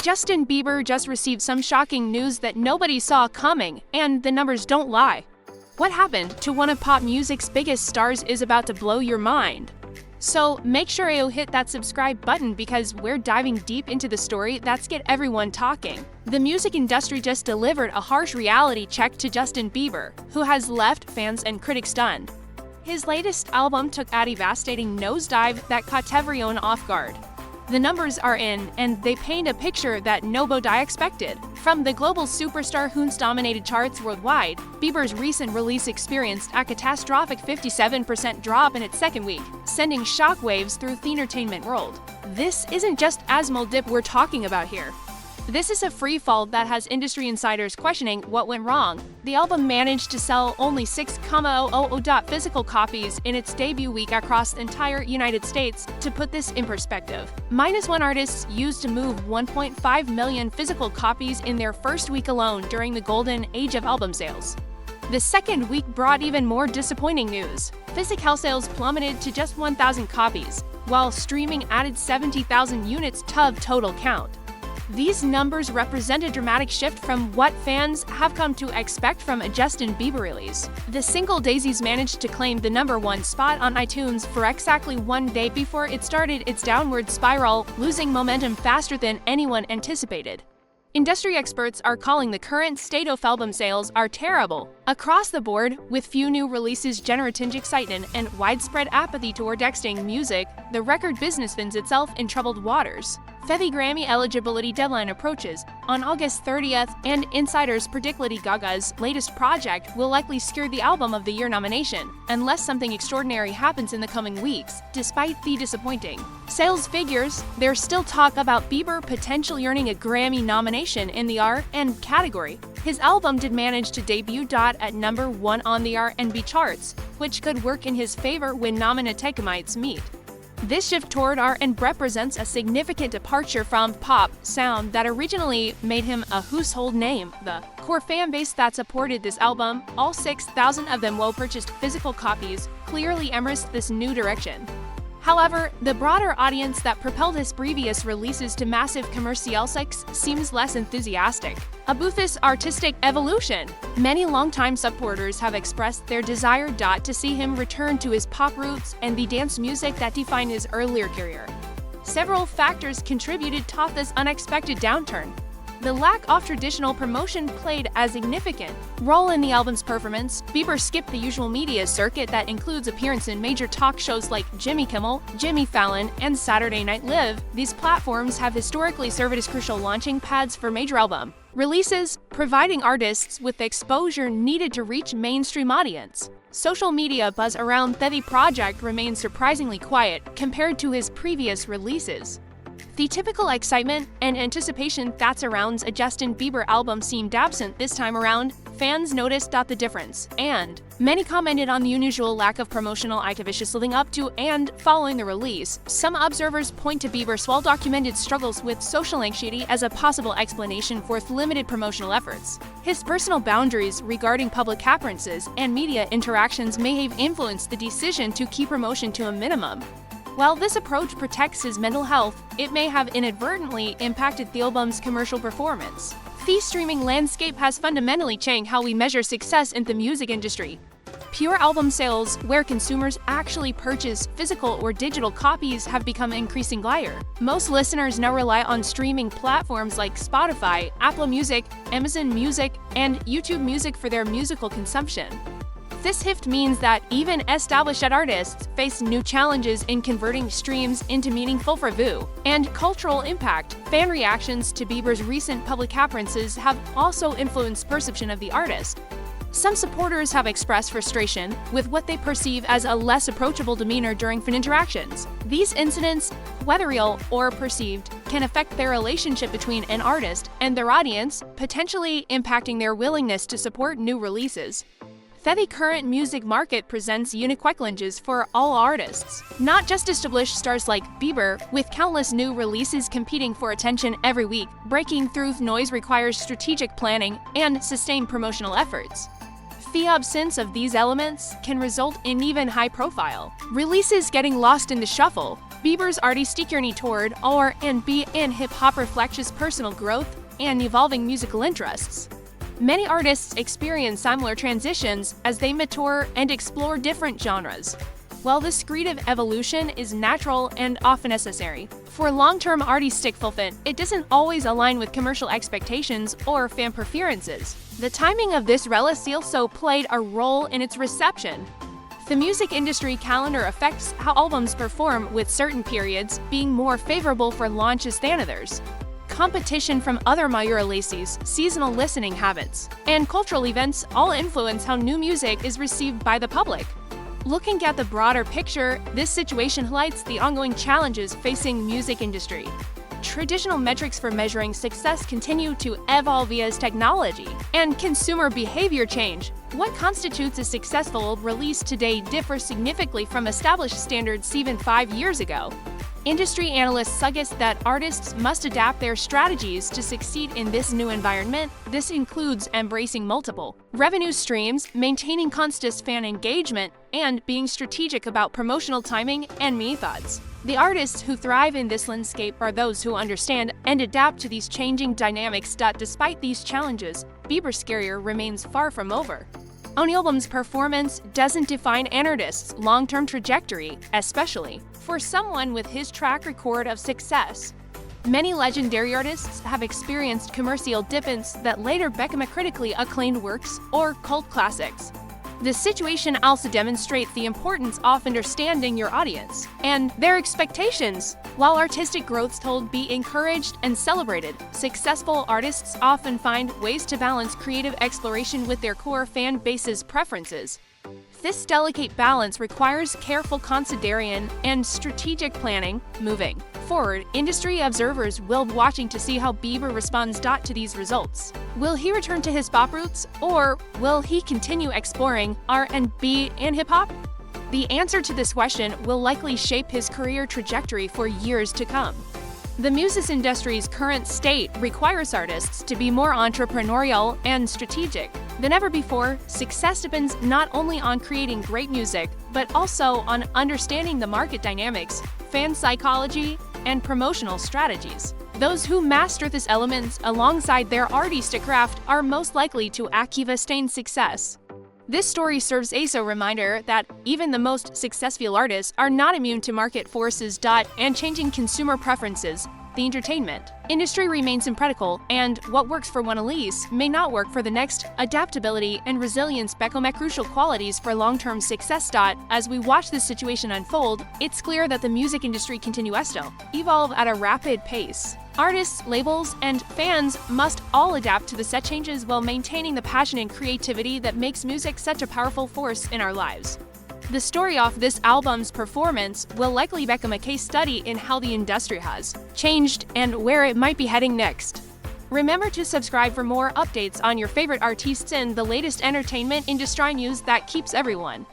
Justin Bieber just received some shocking news that nobody saw coming, and the numbers don't lie. What happened to one of pop music's biggest stars is about to blow your mind. So make sure you hit that subscribe button because we're diving deep into the story that's get everyone talking. The music industry just delivered a harsh reality check to Justin Bieber, who has left fans and critics stunned. His latest album took a devastating nosedive that caught everyone off guard. The numbers are in, and they paint a picture that nobody expected. From the global superstar who's dominated charts worldwide, Bieber's recent release experienced a catastrophic 57% drop in its second week, sending shockwaves through the entertainment world. This isn't just asmal dip we're talking about here. This is a free fall that has industry insiders questioning what went wrong. The album managed to sell only 6,000 physical copies in its debut week across the entire United States. To put this in perspective, -1 artists used to move 1.5 million physical copies in their first week alone during the golden age of album sales. The second week brought even more disappointing news. Physical sales plummeted to just 1,000 copies, while streaming added 70,000 units to the total count. These numbers represent a dramatic shift from what fans have come to expect from a Justin Bieber release. The single Daisies managed to claim the #1 spot on iTunes for exactly 1 day before it started its downward spiral, losing momentum faster than anyone anticipated. Industry experts are calling the current state of album sales are terrible. Across the board, with few new releases generating excitement and widespread apathy toward texting music, the record business finds itself in troubled waters. The Grammy eligibility deadline approaches on August 30th, and insiders predict Lady Gaga's latest project will likely secure the Album of the Year nomination, unless something extraordinary happens in the coming weeks. Despite the disappointing sales figures, there's still talk about Bieber potentially earning a Grammy nomination in the R&B category. His album did manage to debut at #1 on the R&B charts, which could work in his favor when nominatics might meet. This shift toward R&B represents a significant departure from pop sound that originally made him a household name. The core fan base that supported this album, all 6,000 of them well-purchased physical copies, clearly embraced this new direction. However, the broader audience that propelled his previous releases to massive commercial success seems less enthusiastic. About this artistic evolution, many longtime supporters have expressed their desire to see him return to his pop roots and the dance music that defined his earlier career. Several factors contributed to this unexpected downturn. The lack of traditional promotion played a significant role in the album's performance. Bieber skipped the usual media circuit that includes appearances in major talk shows like Jimmy Kimmel, Jimmy Fallon, and Saturday Night Live. These platforms have historically served as crucial launching pads for major album releases, providing artists with the exposure needed to reach mainstream audience. Social media buzz around the project remains surprisingly quiet compared to his previous releases. The typical excitement and anticipation that surrounds a Justin Bieber album seemed absent this time around. Fans noticed the difference, and many commented on the unusual lack of promotional activities leading up to and following the release. Some observers point to Bieber's well-documented struggles with social anxiety as a possible explanation for limited promotional efforts. His personal boundaries regarding public appearances and media interactions may have influenced the decision to keep promotion to a minimum. While this approach protects his mental health, it may have inadvertently impacted the album's commercial performance. The streaming landscape has fundamentally changed how we measure success in the music industry. Pure album sales, where consumers actually purchase physical or digital copies, have become increasingly rare. Most listeners now rely on streaming platforms like Spotify, Apple Music, Amazon Music, and YouTube Music for their musical consumption. This shift means that even established artists face new challenges in converting streams into meaningful revenue and cultural impact. Fan reactions to Bieber's recent public appearances have also influenced perception of the artist. Some supporters have expressed frustration with what they perceive as a less approachable demeanor during fan interactions. These incidents, whether real or perceived, can affect their relationship between an artist and their audience, potentially impacting their willingness to support new releases. The current music market presents unique challenges for all artists, not just established stars like Bieber, with countless new releases competing for attention every week. Breaking through noise requires strategic planning and sustained promotional efforts. The absence of these elements can result in even high-profile releases getting lost in the shuffle. Bieber's artistic journey toward R&B and hip-hop reflects his personal growth and evolving musical interests. Many artists experience similar transitions as they mature and explore different genres. While this creative evolution is natural and often necessary, for long-term artistic fulfillment, it doesn't always align with commercial expectations or fan preferences. The timing of this release also played a role in its reception. The music industry calendar affects how albums perform, with certain periods being more favorable for launches than others. Competition from other major releases, seasonal listening habits, and cultural events all influence how new music is received by the public. Looking at the broader picture, this situation highlights the ongoing challenges facing music industry. Traditional metrics for measuring success continue to evolve as technology and consumer behavior change. What constitutes a successful release today differs significantly from established standards even 5 years ago. Industry analysts suggest that artists must adapt their strategies to succeed in this new environment. This includes embracing multiple revenue streams, maintaining constant fan engagement, and being strategic about promotional timing and methods. The artists who thrive in this landscape are those who understand and adapt to these changing dynamics. Despite these challenges, Bieber's career remains far from over. An album's performance doesn't define an artist's long-term trajectory, especially for someone with his track record of success. Many legendary artists have experienced commercial dips that later become critically acclaimed works or cult classics. This situation also demonstrates the importance of understanding your audience and their expectations. While artistic growth should be encouraged and celebrated, successful artists often find ways to balance creative exploration with their core fan base's preferences. This delicate balance requires careful consideration and strategic planning. Moving forward, industry observers will be watching to see how Bieber responds to these results. Will he return to his pop roots, or will he continue exploring R&B and hip-hop? The answer to this question will likely shape his career trajectory for years to come. The music industry's current state requires artists to be more entrepreneurial and strategic than ever before. Success depends not only on creating great music, but also on understanding the market dynamics, fan psychology, and promotional strategies. Those who master these elements alongside their artistic craft are most likely to achieve sustained success. This story serves as a reminder that even the most successful artists are not immune to market forces and changing consumer preferences. The entertainment industry remains unpredictable, and what works for one release may not work for the next. Adaptability and resilience become crucial qualities for long-term success. As we watch this situation unfold, it's clear that the music industry continues to evolve at a rapid pace. Artists, labels, and fans must all adapt to the set changes while maintaining the passion and creativity that makes music such a powerful force in our lives. The story of this album's performance will likely become a case study in how the industry has changed and where it might be heading next. Remember to subscribe for more updates on your favorite artists and the latest entertainment industry news that keeps everyone